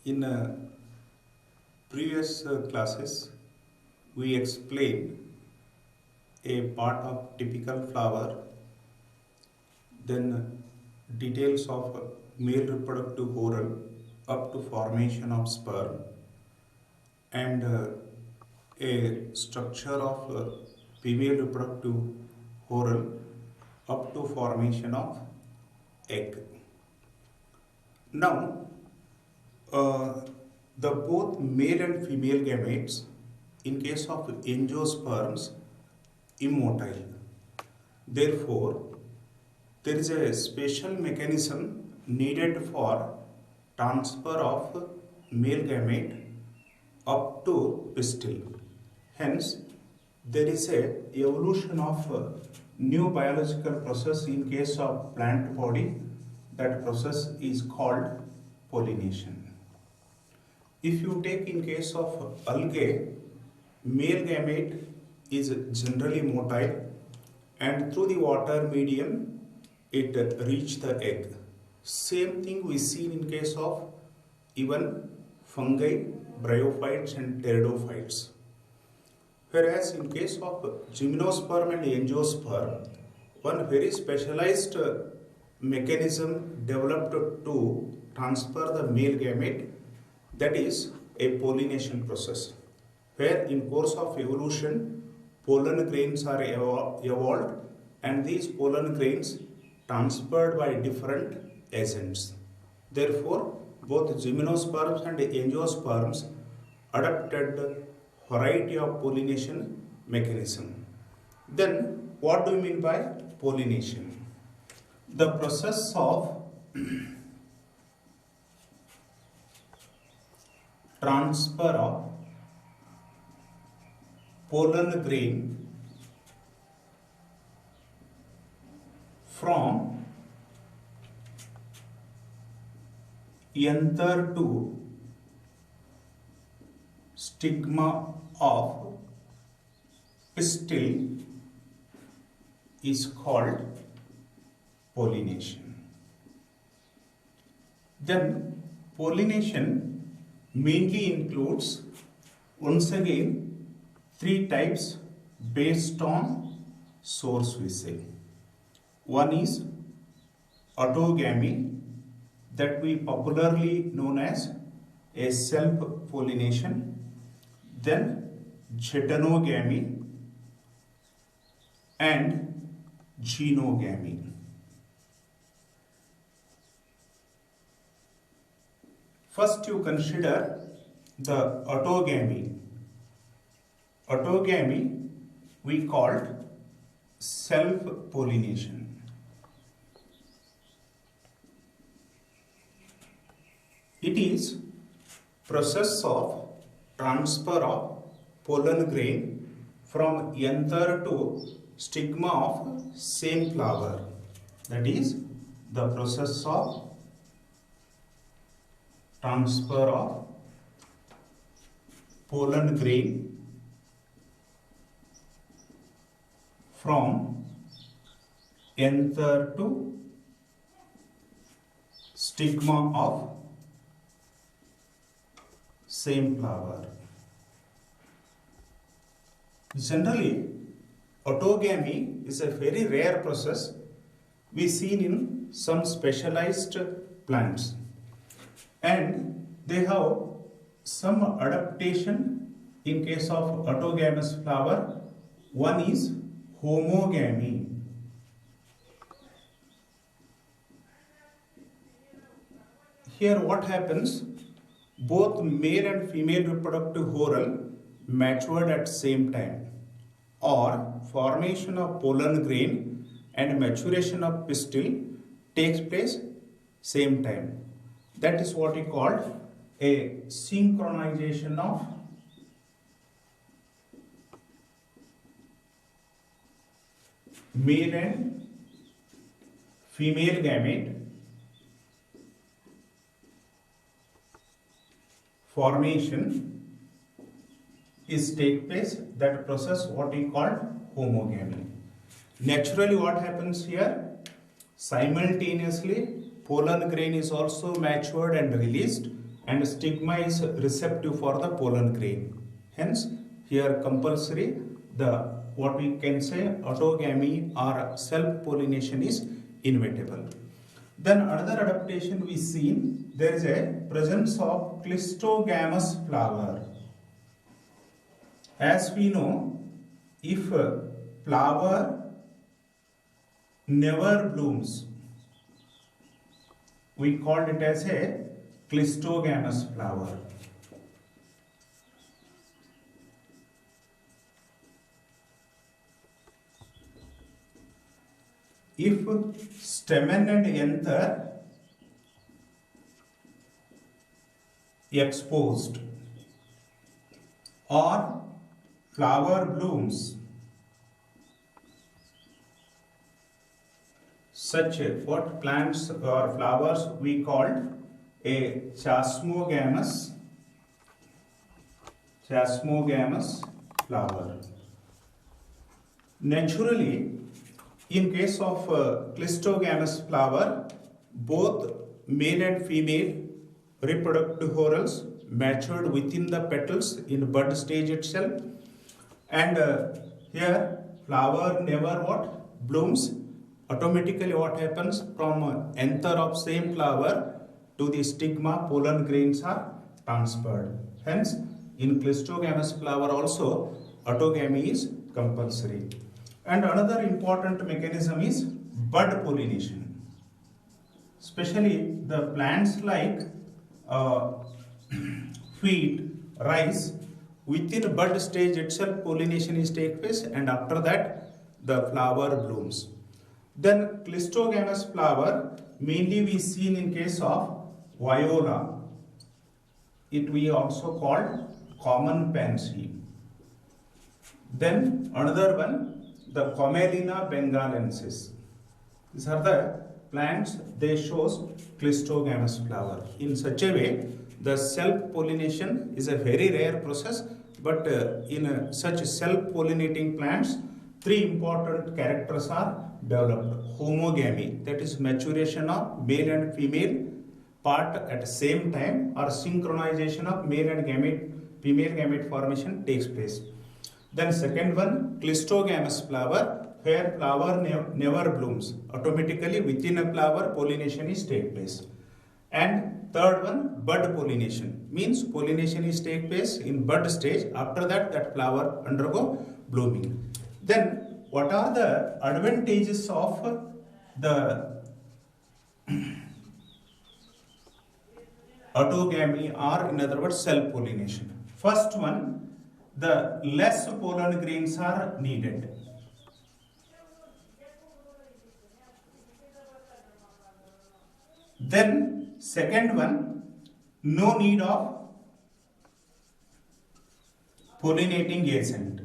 In previous classes, we explained a part of typical flower, then details of male reproductive whorl up to formation of sperm, and a structure of female reproductive whorl up to formation of egg. Now, the both male and female gametes in case of angiosperms immotile. Therefore, there is a special mechanism needed for transfer of male gamete up to pistil. Hence, there is a evolution of new biological process in case of plant body. That process is called pollination. If you take in case of algae, male gamete is generally motile and through the water medium it reach the egg. Same thing we see in case of even fungi, bryophytes and pteridophytes. Whereas in case of gymnosperm and angiosperm, one very specialized mechanism developed to transfer the male gamete, that is a pollination process, where in course of evolution pollen grains are evolved and these pollen grains transferred by different agents. Therefore, both gymnosperms and angiosperms adopted variety of pollination mechanism. Then, what do you mean by pollination? The process of transfer of pollen grain from anther to stigma of pistil is called pollination. Then pollination mainly includes once again three types based on source we say. One is autogamy, that we popularly known as a self-pollination. Then geitonogamy and genogamy. First you consider the autogamy. Autogamy we called self-pollination. It is process of transfer of pollen grain from anther to stigma of same flower. That is the process of transfer of pollen grain from anther to stigma of same flower. Generally, autogamy is a very rare process we seen in some specialized plants, and they have some adaptation in case of autogamous flower. One is homogamy. Here what happens? Both male and female reproductive whorl matured at same time, or formation of pollen grain and maturation of pistil takes place same time. That is what we call a synchronization of male and female gamete formation is take place. That process what we call homogamy. Naturally what happens here? Simultaneously pollen grain is also matured and released, and stigma is receptive for the pollen grain. Hence, here compulsory the what we can say autogamy or self-pollination is inevitable. Then another adaptation we seen, there is a presence of clistogamous flower. As we know, if a flower never blooms, we called it as a clistogamous flower. If stamen and anther exposed or flower blooms, such what plants or flowers we called a chasmogamous flower. Naturally, in case of clistogamous flower, both male and female reproductive whorls matured within the petals in bud stage itself, and here flower never what blooms. Automatically what happens, from anther of same flower to the stigma, pollen grains are transferred. Hence, in clistogamous flower also autogamy is compulsory. And another important mechanism is bud pollination. Especially the plants like wheat, rice, within bud stage itself pollination is take place, and after that the flower blooms. Then clistogamous flower mainly we seen in case of viola. It we also called common pansy. Then another one, the Commelina bengalensis. These are the plants, they shows clistogamous flower. In such a way, the self-pollination is a very rare process, but in such self-pollinating plants, three important characters are developed. Homogamy, that is maturation of male and female part at the same time, or synchronization of male and female gamete formation takes place. Then second one, clistogamous flower, where flower never blooms. Automatically within a flower pollination is take place. And third one, bud pollination, means pollination is take place in bud stage. After that, that flower undergo blooming. Then what are the advantages of the autogamy, or in other words self-pollination? First one, the less pollen grains are needed. Then second one, no need of pollinating agent.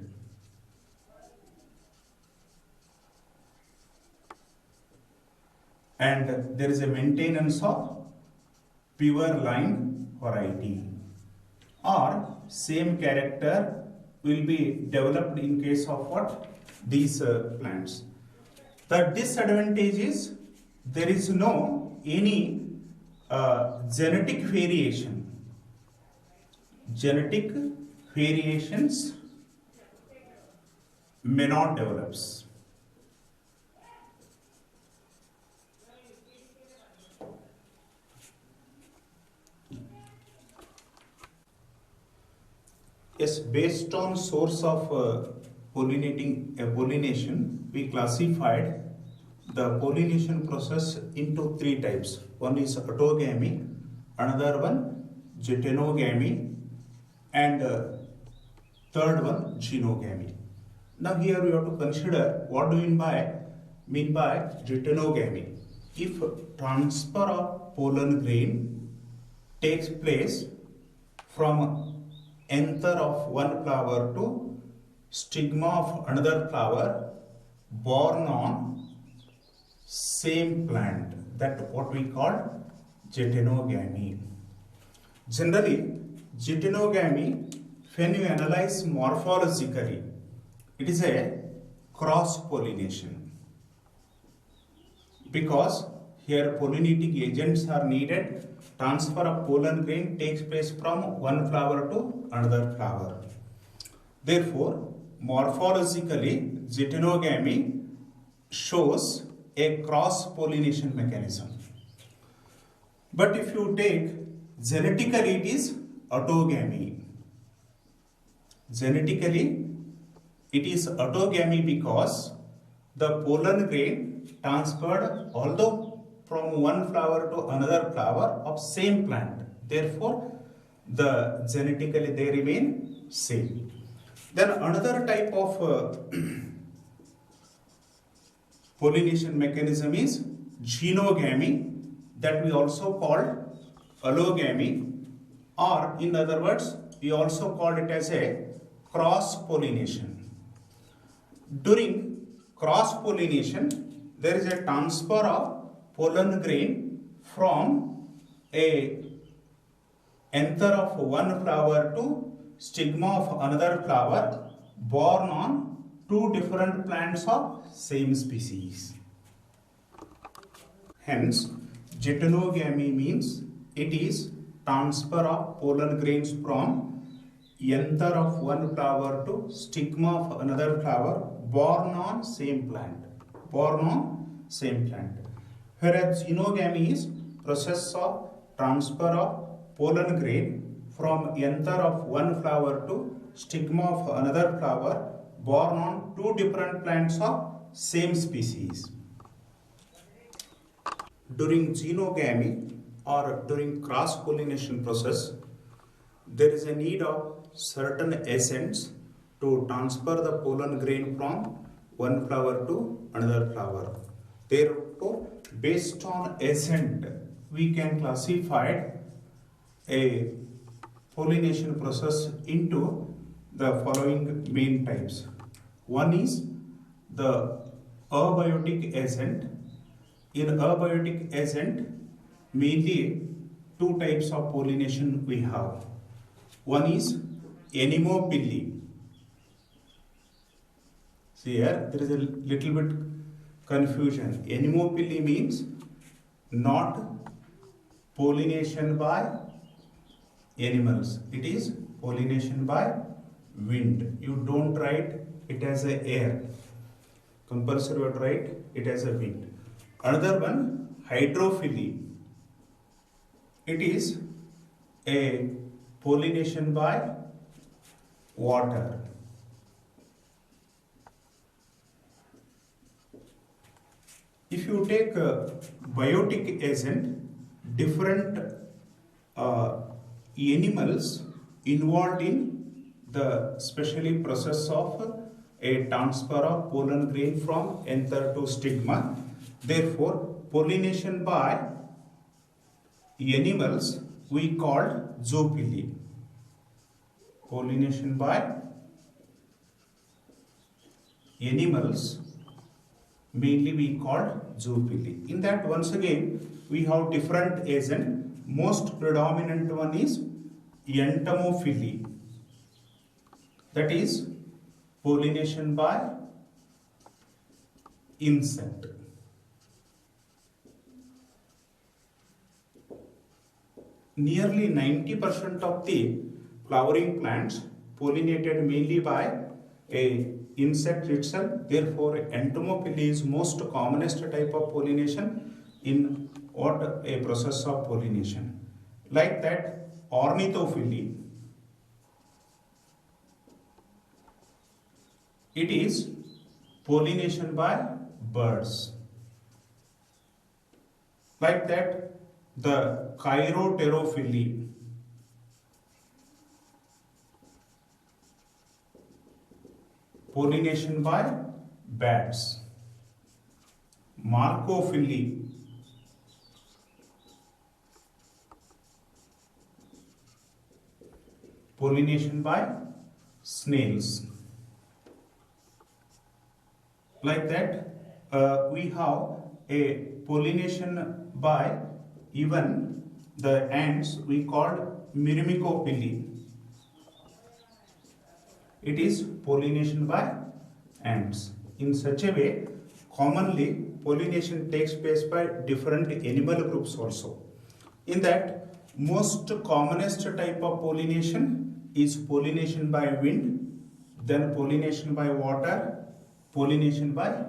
And there is a maintenance of pure line variety, or same character will be developed in case of what? These plants. The disadvantage is there is no any genetic variation. Genetic variations may not develop. Yes, based on source of pollination, we classified the pollination process into three types. One is autogamy, another one geitonogamy, and third one genogamy. Now here we have to consider what do we mean by geitonogamy. If transfer of pollen grain takes place from anther of one flower to stigma of another flower born on same plant, that what we call geitonogamy. Generally, geitonogamy, when you analyze morphologically, it is a cross pollination, because here pollinating agents are needed. Transfer of pollen grain takes place from one flower to another flower. Therefore, morphologically, zytonogamy shows a cross-pollination mechanism. But if you take genetically, it is autogamy. Genetically, it is autogamy because the pollen grain transferred although from one flower to another flower of same plant. Therefore, the genetically they remain same. Then another type of pollination mechanism is xenogamy, that we also called allogamy, or in other words, we also called it as a cross-pollination. During cross-pollination, there is a transfer of pollen grain from a anther of one flower to stigma of another flower borne on two different plants of same species. Hence, zytonogamy means it is transfer of pollen grains from anther of one flower to stigma of another flower borne on same plant. Whereas xenogamy is process of transfer of pollen grain from anther of one flower to stigma of another flower borne on two different plants of same species. During xenogamy or during cross-pollination process, there is a need of certain agents to transfer the pollen grain from one flower to another flower. Therefore, based on agent, we can classify a pollination process into the following main types. One is the abiotic agent. In abiotic agent, mainly two types of pollination we have. One is anemopily. See here, there is a little bit confusion. Anemopily means not pollination by animals. It is pollination by wind. You don't write it as a air. Compulsory you write it as a wind. Another one, hydrophily. It is a pollination by water. If you take a biotic agent, different animals involved in the specially process of a transfer of pollen grain from anther to stigma. Therefore, pollination by animals we called zoophily. Pollination by animals mainly we called zoophily. In that, once again, we have different agents. Most predominant one is entomophily. That is pollination by insect. Nearly 90% of the flowering plants pollinated mainly by a insect itself. Therefore, entomophily is most commonest type of pollination in what a process of pollination. Like that, ornithophily. It is pollination by birds. Like that, the chiropterophily. Pollination by bats. Marcophily. Pollination by snails. Like that, we have a pollination by even the ants we called myrmecophily. It is pollination by ants. In such a way, commonly pollination takes place by different animal groups also. In that, most commonest type of pollination is pollination by wind, then pollination by water, pollination by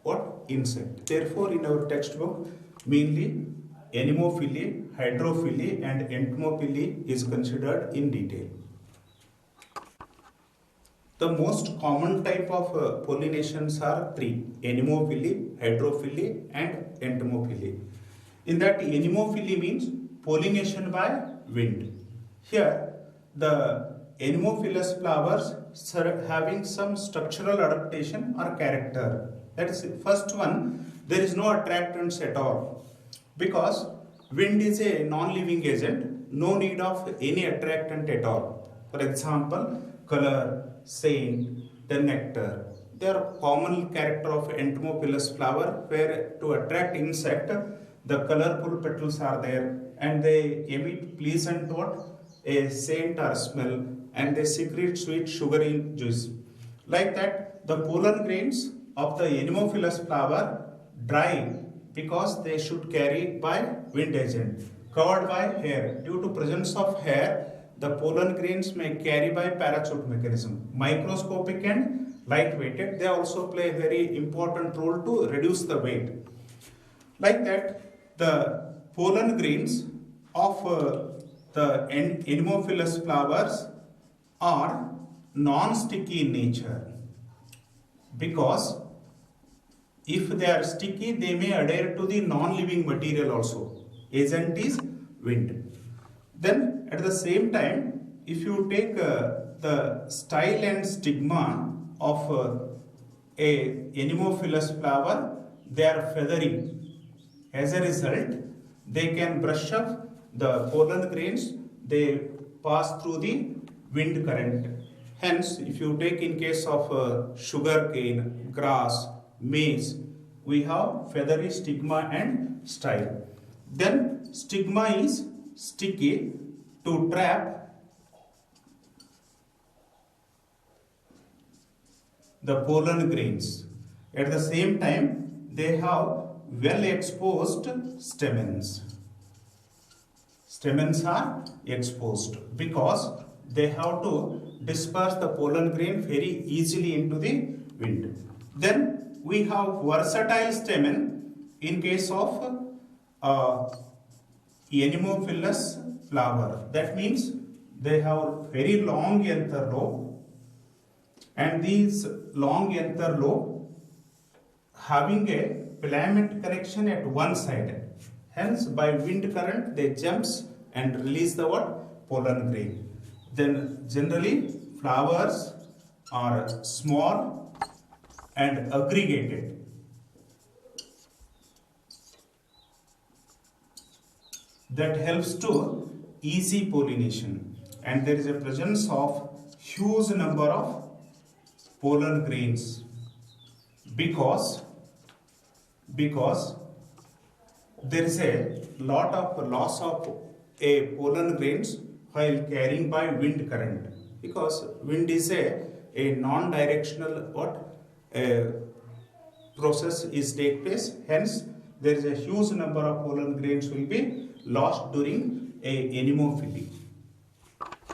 what? Insect. Therefore, in our textbook, mainly anemophily, hydrophily and entomophily is considered in detail. The most common type of pollinations are three: anemophily, hydrophily and entomophily. In that, anemophily means pollination by wind. Here, the anemophilous flowers having some structural adaptation or character. That is, first one, there is no attractants at all, because wind is a non-living agent, no need of any attractant at all. For example, color, scent, the nectar. They are common character of entomophilous flower, where to attract insect, the colorful petals are there and they emit pleasant what? A scent or smell, and they secrete sweet sugary juice. Like that, the pollen grains of the anemophilous flower dry because they should carry by wind agent, covered by hair. Due to presence of hair, the pollen grains may carry by parachute mechanism. Microscopic and light-weighted, they also play a very important role to reduce the weight. Like that, the pollen grains of the anemophilous flowers are non-sticky in nature, because if they are sticky, they may adhere to the non-living material also. Agent is wind. Then at the same time, if you take the style and stigma of a anemophilous flower, they are feathery. As a result, they can brush up the pollen grains, they pass through the wind current. Hence, if you take in case of sugar cane, grass, maize, we have feathery stigma and style. Then stigma is sticky to trap the pollen grains. At the same time, they have well exposed stamens. Stamens are exposed because they have to disperse the pollen grain very easily into the wind. Then we have versatile stamen in case of anemophilous flower. That means they have very long anther lobe, and these long anther lobe having a filament connection at one side. Hence, by wind current, they jumps and release the what? Pollen grain. Then generally flowers are small and aggregated. That helps to easy pollination, and there is a presence of huge number of pollen grains because there is a lot of loss of a pollen grains while carrying by wind current, because wind is a non-directional process is take place. Hence, there is a huge number of pollen grains will be lost during a anemophily.